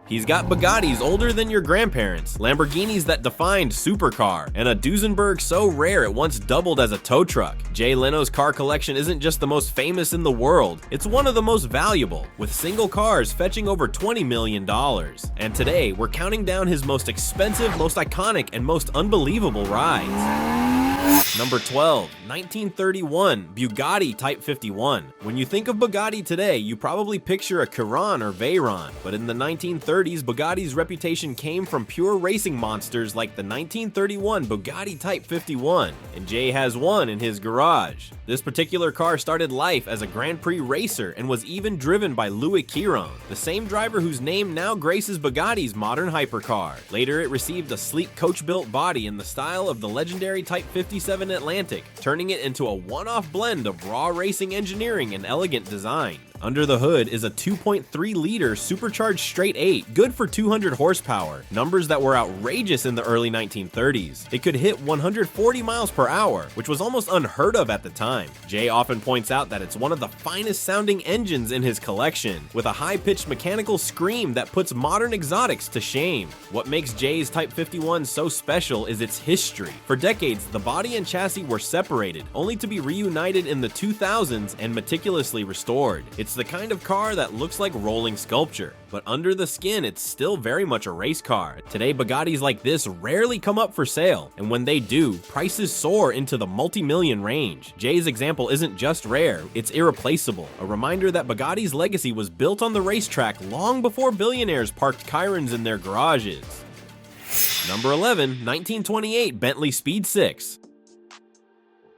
He's got Bugattis older than your grandparents, Lamborghinis that defined supercar, and a Duesenberg so rare it once doubled as a tow truck. Jay Leno's car collection isn't just the most famous in the world, it's one of the most valuable, with single cars fetching over $20 million. And today, we're counting down his most expensive, most iconic, and most unbelievable rides. Number 12, 1931 Bugatti Type 51. When you think of Bugatti today, you probably picture a Chiron or Veyron, but in the 1930s, Bugatti's reputation came from pure racing monsters like the 1931 Bugatti Type 51, and Jay has one in his garage. This particular car started life as a Grand Prix racer and was even driven by Louis Chiron, the same driver whose name now graces Bugatti's modern hypercar. Later, it received a sleek coach-built body in the style of the legendary Type 57 Atlantic, turning it into a one-off blend of raw racing engineering and elegant design. Under the hood is a 2.3-liter supercharged straight 8, good for 200 horsepower, numbers that were outrageous in the early 1930s. It could hit 140 miles per hour, which was almost unheard of at the time. Jay often points out that it's one of the finest sounding engines in his collection, with a high-pitched mechanical scream that puts modern exotics to shame. What makes Jay's Type 51 so special is its history. For decades, the body and chassis were separated, only to be reunited in the 2000s and meticulously restored. It's the kind of car that looks like rolling sculpture, but under the skin it's still very much a race car. Today, Bugattis like this rarely come up for sale, and when they do, prices soar into the multi-million range. Jay's example isn't just rare, it's irreplaceable, a reminder that Bugatti's legacy was built on the racetrack long before billionaires parked Chirons in their garages. Number 11, 1928 Bentley Speed 6.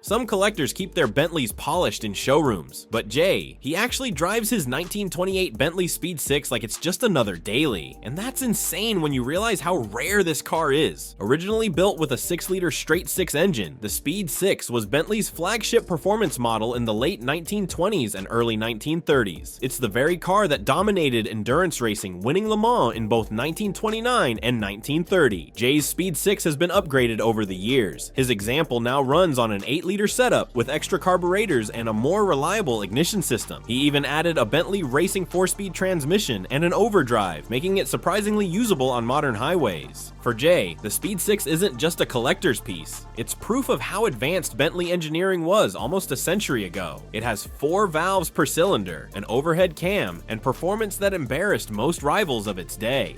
Some collectors keep their Bentleys polished in showrooms, but Jay, he actually drives his 1928 Bentley Speed 6 like it's just another daily, and that's insane when you realize how rare this car is. Originally built with a 6-liter straight 6 engine, the Speed 6 was Bentley's flagship performance model in the late 1920s and early 1930s. It's the very car that dominated endurance racing, winning Le Mans in both 1929 and 1930. Jay's Speed 6 has been upgraded over the years. His example now runs on an 8-liter setup with extra carburetors and a more reliable ignition system. He even added a Bentley racing 4-speed transmission and an overdrive, making it surprisingly usable on modern highways. For Jay, the Speed 6 isn't just a collector's piece, it's proof of how advanced Bentley engineering was almost a century ago. It has 4 valves per cylinder, an overhead cam, and performance that embarrassed most rivals of its day.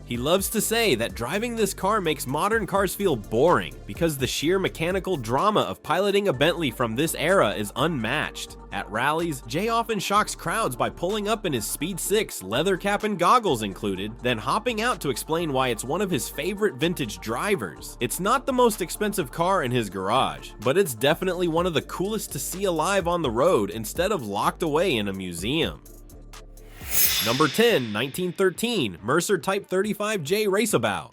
He loves to say that driving this car makes modern cars feel boring because the sheer mechanical drama of piloting a Bentley from this era is unmatched. At rallies, Jay often shocks crowds by pulling up in his Speed 6, leather cap and goggles included, then hopping out to explain why it's one of his favorite vintage drivers. It's not the most expensive car in his garage, but it's definitely one of the coolest to see alive on the road instead of locked away in a museum. Number 10, 1913 Mercer Type 35J Raceabout.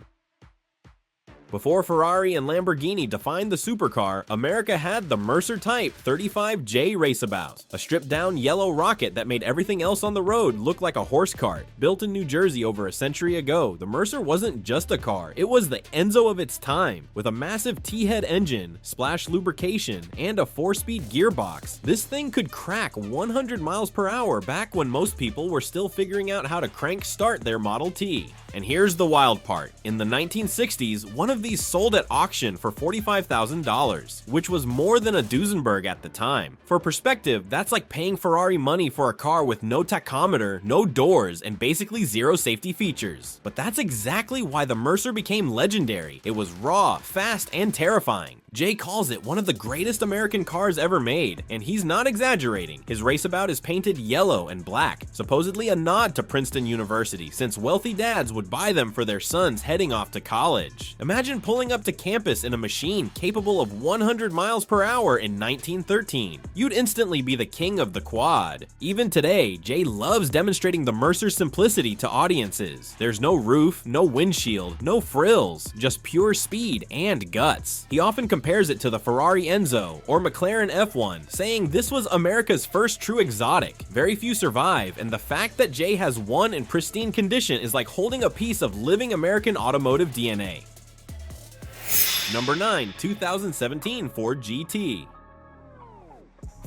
Before Ferrari and Lamborghini defined the supercar, America had the Mercer Type 35J Raceabout, a stripped-down yellow rocket that made everything else on the road look like a horse cart. Built in New Jersey over a century ago, the Mercer wasn't just a car, it was the Enzo of its time. With a massive T-head engine, splash lubrication, and a 4-speed gearbox, this thing could crack 100 miles per hour back when most people were still figuring out how to crank start their Model T. And here's the wild part. In the 1960s, one of these sold at auction for $45,000, which was more than a Duesenberg at the time. For perspective, that's like paying Ferrari money for a car with no tachometer, no doors, and basically zero safety features. But that's exactly why the Mercer became legendary. It was raw, fast, and terrifying. Jay calls it one of the greatest American cars ever made, and he's not exaggerating. His raceabout is painted yellow and black, supposedly a nod to Princeton University, since wealthy dads would buy them for their sons heading off to college. Imagine pulling up to campus in a machine capable of 100 miles per hour in 1913. You'd instantly be the king of the quad. Even today, Jay loves demonstrating the Mercer's simplicity to audiences. There's no roof, no windshield, no frills, just pure speed and guts. He often compares it to the Ferrari Enzo or McLaren F1, saying this was America's first true exotic. Very few survive, and the fact that Jay has one in pristine condition is like holding a piece of living American automotive DNA. Number 9, 2017 Ford GT.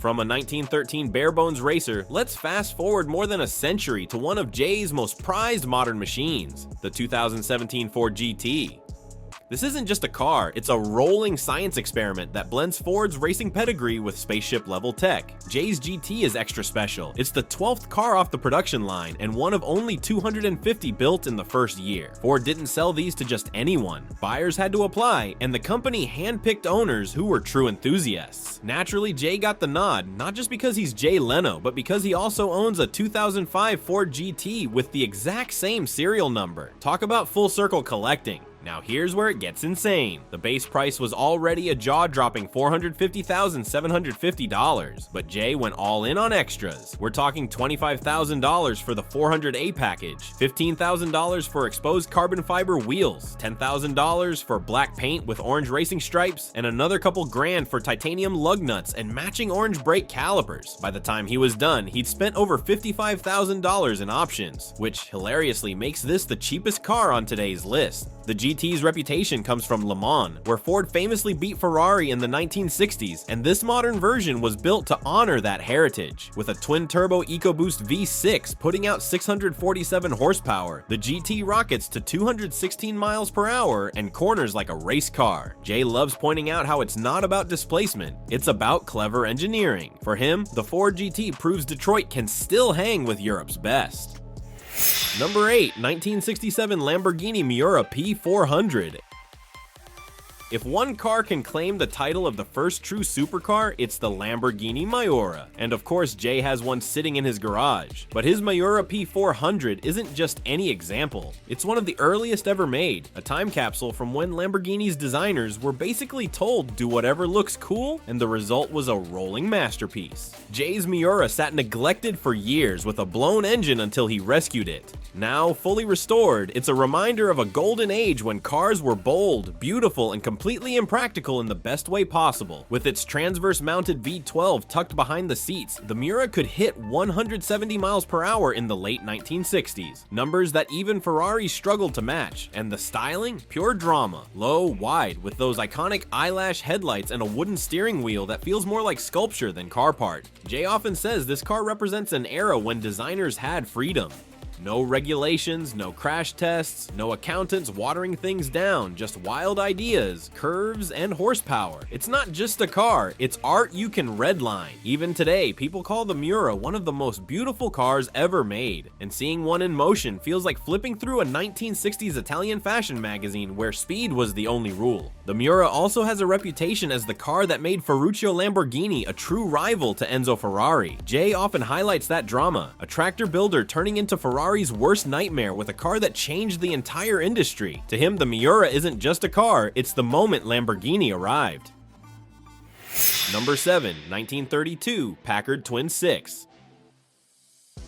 From a 1913 barebones racer, let's fast forward more than a century to one of Jay's most prized modern machines, the 2017 Ford GT. This isn't just a car, it's a rolling science experiment that blends Ford's racing pedigree with spaceship-level tech. Jay's GT is extra special. It's the 12th car off the production line and one of only 250 built in the first year. Ford didn't sell these to just anyone. Buyers had to apply, and the company handpicked owners who were true enthusiasts. Naturally, Jay got the nod, not just because he's Jay Leno, but because he also owns a 2005 Ford GT with the exact same serial number. Talk about full circle collecting. Now here's where it gets insane. The base price was already a jaw-dropping $450,750, but Jay went all in on extras. We're talking $25,000 for the 400A package, $15,000 for exposed carbon fiber wheels, $10,000 for black paint with orange racing stripes, and another couple grand for titanium lug nuts and matching orange brake calipers. By the time he was done, he'd spent over $55,000 in options, which hilariously makes this the cheapest car on today's list. The GT's reputation comes from Le Mans, where Ford famously beat Ferrari in the 1960s, and this modern version was built to honor that heritage. With a twin-turbo EcoBoost V6 putting out 647 horsepower, the GT rockets to 216 miles per hour and corners like a race car. Jay loves pointing out how it's not about displacement, it's about clever engineering. For him, the Ford GT proves Detroit can still hang with Europe's best. Number 8, 1967 Lamborghini Miura P400. If one car can claim the title of the first true supercar, it's the Lamborghini Miura. And of course, Jay has one sitting in his garage. But his Miura P400 isn't just any example. It's one of the earliest ever made, a time capsule from when Lamborghini's designers were basically told do whatever looks cool, and the result was a rolling masterpiece. Jay's Miura sat neglected for years with a blown engine until he rescued it. Now, fully restored, it's a reminder of a golden age when cars were bold, beautiful, and completely impractical in the best way possible. With its transverse-mounted V12 tucked behind the seats, the Miura could hit 170 miles per hour in the late 1960s, numbers that even Ferrari struggled to match, and the styling? Pure drama. Low, wide, with those iconic eyelash headlights and a wooden steering wheel that feels more like sculpture than car part. Jay often says this car represents an era when designers had freedom. No regulations, no crash tests, no accountants watering things down, just wild ideas, curves, and horsepower. It's not just a car, it's art you can redline. Even today, people call the Miura one of the most beautiful cars ever made, and seeing one in motion feels like flipping through a 1960s Italian fashion magazine where speed was the only rule. The Miura also has a reputation as the car that made Ferruccio Lamborghini a true rival to Enzo Ferrari. Jay often highlights that drama, a tractor builder turning into Ferrari's worst nightmare with a car that changed the entire industry. To him, the Miura isn't just a car, it's the moment Lamborghini arrived. Number 7, 1932 Packard Twin 6.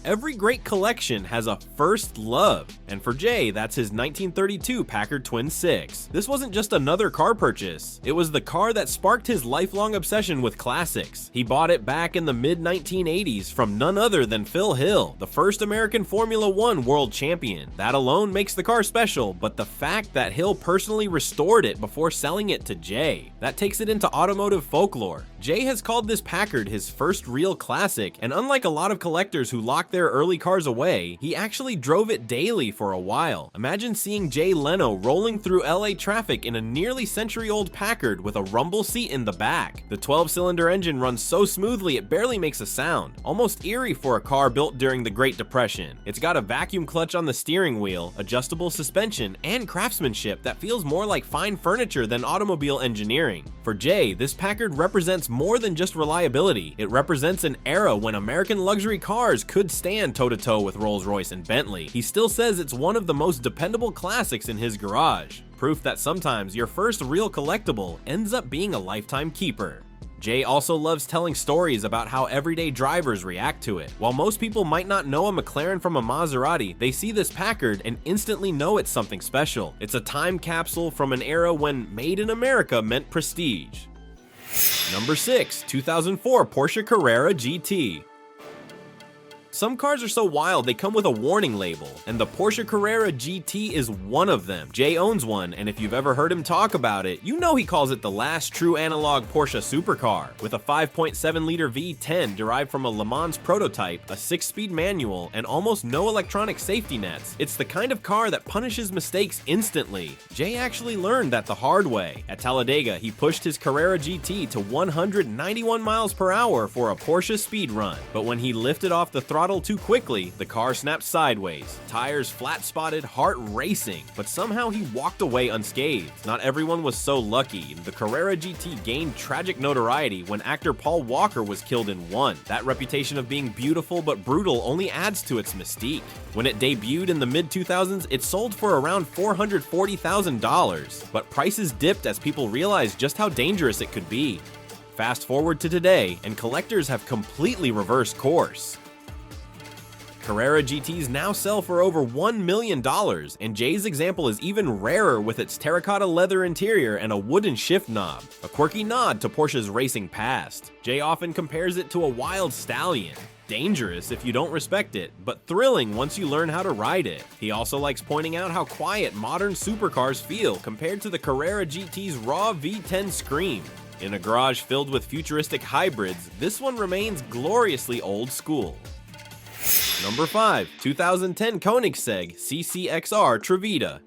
Every great collection has a first love, and for Jay, that's his 1932 Packard Twin 6. This wasn't just another car purchase, it was the car that sparked his lifelong obsession with classics. He bought it back in the mid-1980s from none other than Phil Hill, the first American Formula One world champion. That alone makes the car special, but the fact that Hill personally restored it before selling it to Jay, that takes it into automotive folklore. Jay has called this Packard his first real classic, and unlike a lot of collectors who lock their early cars away, he actually drove it daily for a while. Imagine seeing Jay Leno rolling through LA traffic in a nearly century-old Packard with a rumble seat in the back. The 12-cylinder engine runs so smoothly it barely makes a sound, almost eerie for a car built during the Great Depression. It's got a vacuum clutch on the steering wheel, adjustable suspension, and craftsmanship that feels more like fine furniture than automobile engineering. For Jay, this Packard represents more than just reliability. It represents an era when American luxury cars could stand toe-to-toe with Rolls-Royce and Bentley. He still says it's one of the most dependable classics in his garage. Proof that sometimes your first real collectible ends up being a lifetime keeper. Jay also loves telling stories about how everyday drivers react to it. While most people might not know a McLaren from a Maserati, they see this Packard and instantly know it's something special. It's a time capsule from an era when made in America meant prestige. Number 6, 2004 Porsche Carrera GT. Some cars are so wild they come with a warning label, and the Porsche Carrera GT is one of them. Jay owns one, and if you've ever heard him talk about it, you know he calls it the last true analog Porsche supercar. With a 5.7-liter V10 derived from a Le Mans prototype, a 6-speed manual, and almost no electronic safety nets, it's the kind of car that punishes mistakes instantly. Jay actually learned that the hard way. At Talladega, he pushed his Carrera GT to 191 miles per hour for a Porsche speed run, but when he lifted off the throttle too quickly, the car snapped sideways, tires flat-spotted, heart racing, but somehow he walked away unscathed. Not everyone was so lucky. The Carrera GT gained tragic notoriety when actor Paul Walker was killed in one. That reputation of being beautiful but brutal only adds to its mystique. When it debuted in the mid-2000s, it sold for around $440,000, but prices dipped as people realized just how dangerous it could be. Fast forward to today, and collectors have completely reversed course. Carrera GTs now sell for over $1 million, and Jay's example is even rarer with its terracotta leather interior and a wooden shift knob, a quirky nod to Porsche's racing past. Jay often compares it to a wild stallion. Dangerous if you don't respect it, but thrilling once you learn how to ride it. He also likes pointing out how quiet modern supercars feel compared to the Carrera GT's raw V10 scream. In a garage filled with futuristic hybrids, this one remains gloriously old school. Number 5. 2010 Koenigsegg CCXR Trevita.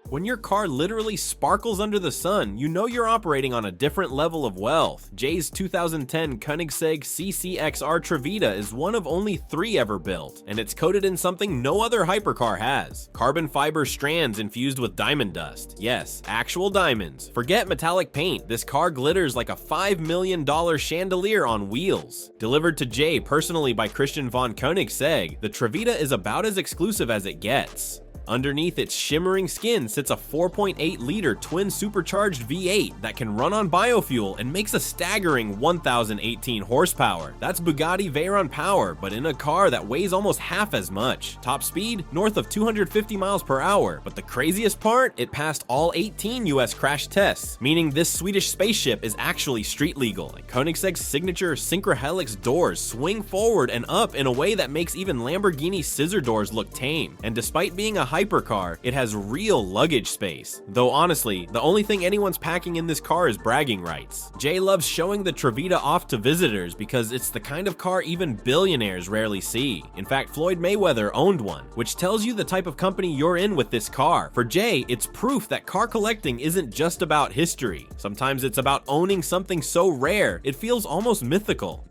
When your car literally sparkles under the sun, you know you're operating on a different level of wealth. Jay's 2010 Koenigsegg CCXR Trevita is one of only 3 ever built, and it's coated in something no other hypercar has. Carbon fiber strands infused with diamond dust. Yes, actual diamonds. Forget metallic paint, this car glitters like a $5 million chandelier on wheels. Delivered to Jay personally by Christian von Koenigsegg, the Trevita is about as exclusive as it gets. Underneath its shimmering skin sits a 4.8-liter twin supercharged V8 that can run on biofuel and makes a staggering 1,018 horsepower. That's Bugatti Veyron power, but in a car that weighs almost half as much. Top speed, north of 250 miles per hour, but the craziest part, it passed all 18 US crash tests, meaning this Swedish spaceship is actually street legal. And Koenigsegg's signature Synchrohelix doors swing forward and up in a way that makes even Lamborghini scissor doors look tame, and despite being a hypercar, it has real luggage space. Though honestly, the only thing anyone's packing in this car is bragging rights. Jay loves showing the Trevita off to visitors because it's the kind of car even billionaires rarely see. In fact, Floyd Mayweather owned one, which tells you the type of company you're in with this car. For Jay, it's proof that car collecting isn't just about history. Sometimes it's about owning something so rare, it feels almost mythical.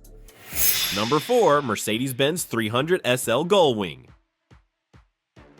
Number 4. Mercedes-Benz 300 SL Gullwing.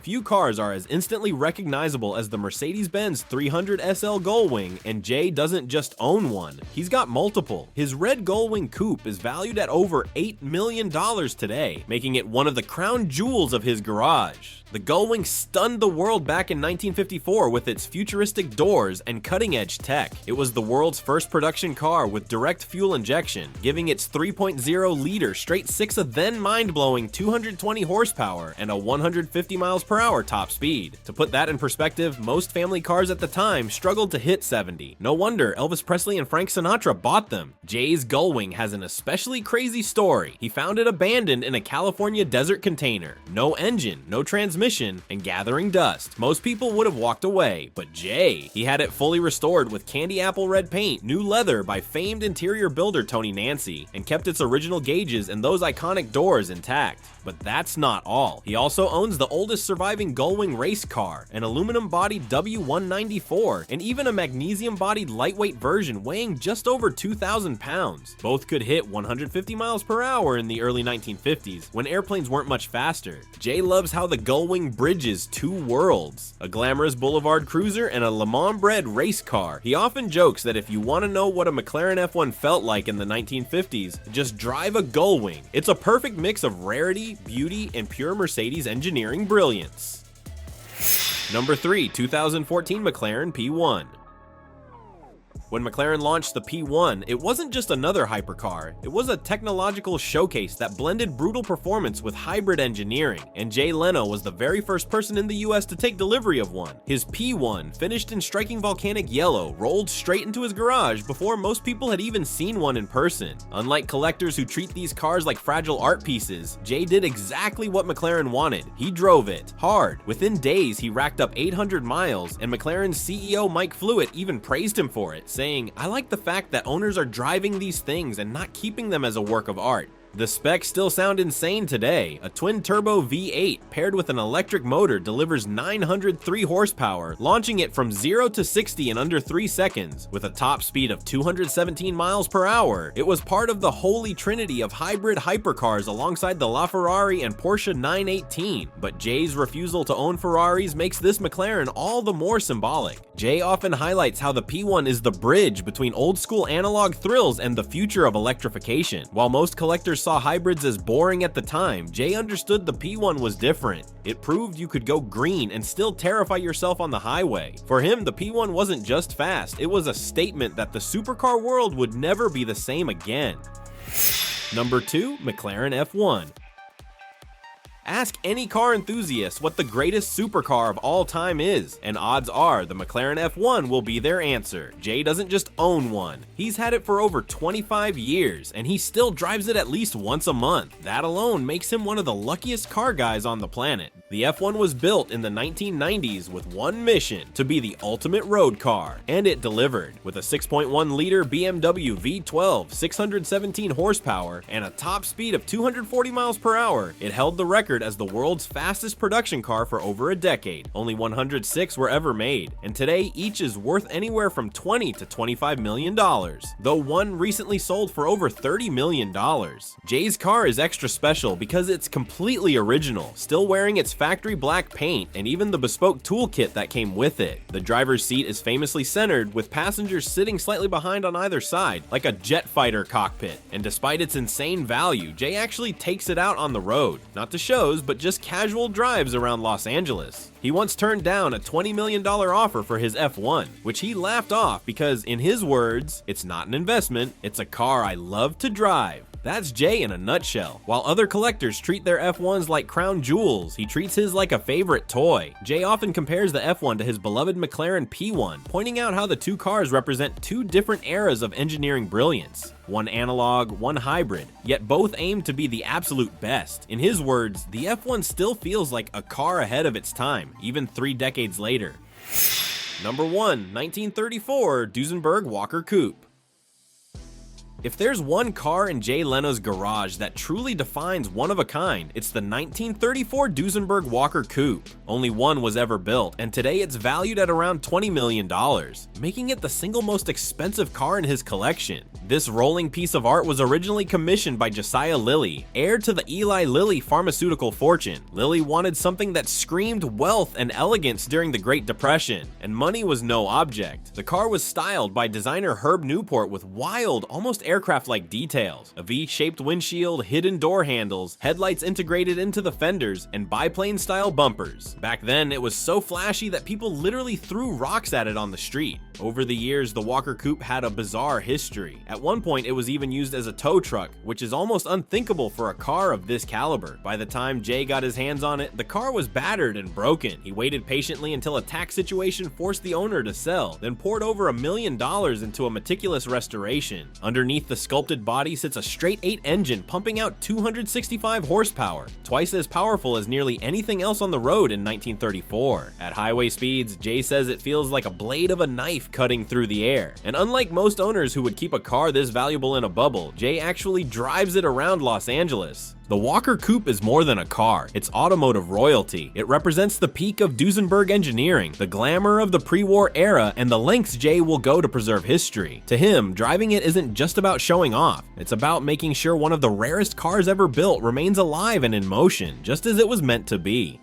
Few cars are as instantly recognizable as the Mercedes-Benz 300 SL Gullwing, and Jay doesn't just own one, he's got multiple. His red Gullwing Coupe is valued at over $8 million today, making it one of the crown jewels of his garage. The Gullwing stunned the world back in 1954 with its futuristic doors and cutting-edge tech. It was the world's first production car with direct fuel injection, giving its 3.0-liter straight-six a then mind-blowing 220 horsepower and a 150 miles per hour top speed. To put that in perspective, most family cars at the time struggled to hit 70. No wonder Elvis Presley and Frank Sinatra bought them. Jay's Gullwing has an especially crazy story. He found it abandoned in a California desert container. No engine, no transmission, and gathering dust. Most people would have walked away, but Jay, he had it fully restored with candy apple red paint, new leather by famed interior builder Tony Nancy, and kept its original gauges and those iconic doors intact. But that's not all. He also owns the oldest surviving Gullwing race car, an aluminum-bodied W194, and even a magnesium-bodied lightweight version weighing just over 2,000 pounds. Both could hit 150 miles per hour in the early 1950s, when airplanes weren't much faster. Jay loves how the Gullwing bridges 2 worlds, a glamorous boulevard cruiser and a Le Mans-bred race car. He often jokes that if you want to know what a McLaren F1 felt like in the 1950s, just drive a Gullwing. It's a perfect mix of rarity, beauty, and pure Mercedes engineering brilliance. Number 3. 2014 McLaren P1. When McLaren launched the P1, it wasn't just another hypercar, it was a technological showcase that blended brutal performance with hybrid engineering, and Jay Leno was the very first person in the US to take delivery of one. His P1, finished in striking volcanic yellow, rolled straight into his garage before most people had even seen one in person. Unlike collectors who treat these cars like fragile art pieces, Jay did exactly what McLaren wanted. He drove it hard. Within days, he racked up 800 miles, and McLaren's CEO Mike Flewitt even praised him for it, saying, "I like the fact that owners are driving these things and not keeping them as a work of art." The specs still sound insane today. A twin-turbo V8 paired with an electric motor delivers 903 horsepower, launching it from 0 to 60 in under 3 seconds, with a top speed of 217 miles per hour. It was part of the holy trinity of hybrid hypercars alongside the LaFerrari and Porsche 918, but Jay's refusal to own Ferraris makes this McLaren all the more symbolic. Jay often highlights how the P1 is the bridge between old-school analog thrills and the future of electrification. While most collectors saw hybrids as boring at the time, Jay understood the P1 was different. It proved you could go green and still terrify yourself on the highway. For him, the P1 wasn't just fast, it was a statement that the supercar world would never be the same again. Number 2, McLaren F1. Ask any car enthusiast what the greatest supercar of all time is, and odds are the McLaren F1 will be their answer. Jay doesn't just own one. He's had it for over 25 years, and he still drives it at least once a month. That alone makes him one of the luckiest car guys on the planet. The F1 was built in the 1990s with one mission: to be the ultimate road car, and it delivered. With a 6.1-liter BMW V12, 617 horsepower, and a top speed of 240 miles per hour, it held the record as the world's fastest production car for over a decade. Only 106 were ever made, and today each is worth anywhere from $20 to $25 million, though one recently sold for over $30 million. Jay's car is extra special because it's completely original, still wearing its factory black paint and even the bespoke toolkit that came with it. The driver's seat is famously centered, with passengers sitting slightly behind on either side, like a jet fighter cockpit, and despite its insane value, Jay actually takes it out on the road, not to show, but just casual drives around Los Angeles. He once turned down a $20 million offer for his F1, which he laughed off because, in his words, "It's not an investment, it's a car I love to drive." That's Jay in a nutshell. While other collectors treat their F1s like crown jewels, he treats his like a favorite toy. Jay often compares the F1 to his beloved McLaren P1, pointing out how the two cars represent two different eras of engineering brilliance. One analog, one hybrid, yet both aim to be the absolute best. In his words, the F1 still feels like a car ahead of its time, even 3 decades later. Number 1, 1934 Duesenberg Walker Coupe. If there's one car in Jay Leno's garage that truly defines one of a kind, it's the 1934 Duesenberg Walker Coupe. Only one was ever built, and today it's valued at around $20 million, making it the single most expensive car in his collection. This rolling piece of art was originally commissioned by Josiah Lilly, heir to the Eli Lilly pharmaceutical fortune. Lilly wanted something that screamed wealth and elegance during the Great Depression, and money was no object. The car was styled by designer Herb Newport with wild, almost aircraft-like details: a V-shaped windshield, hidden door handles, headlights integrated into the fenders, and biplane-style bumpers. Back then, it was so flashy that people literally threw rocks at it on the street. Over the years, the Walker Coupe had a bizarre history. At one point, it was even used as a tow truck, which is almost unthinkable for a car of this caliber. By the time Jay got his hands on it, the car was battered and broken. He waited patiently until a tax situation forced the owner to sell, then poured over $1 million into a meticulous restoration. Underneath the sculpted body sits a straight 8 engine pumping out 265 horsepower, twice as powerful as nearly anything else on the road in 1934. At highway speeds, Jay says it feels like a blade of a knife cutting through the air. And unlike most owners who would keep a car this valuable in a bubble, Jay actually drives it around Los Angeles. The Walker Coupe is more than a car, it's automotive royalty. It represents the peak of Duesenberg engineering, the glamour of the pre-war era, and the lengths Jay will go to preserve history. To him, driving it isn't just about showing off, it's about making sure one of the rarest cars ever built remains alive and in motion, just as it was meant to be.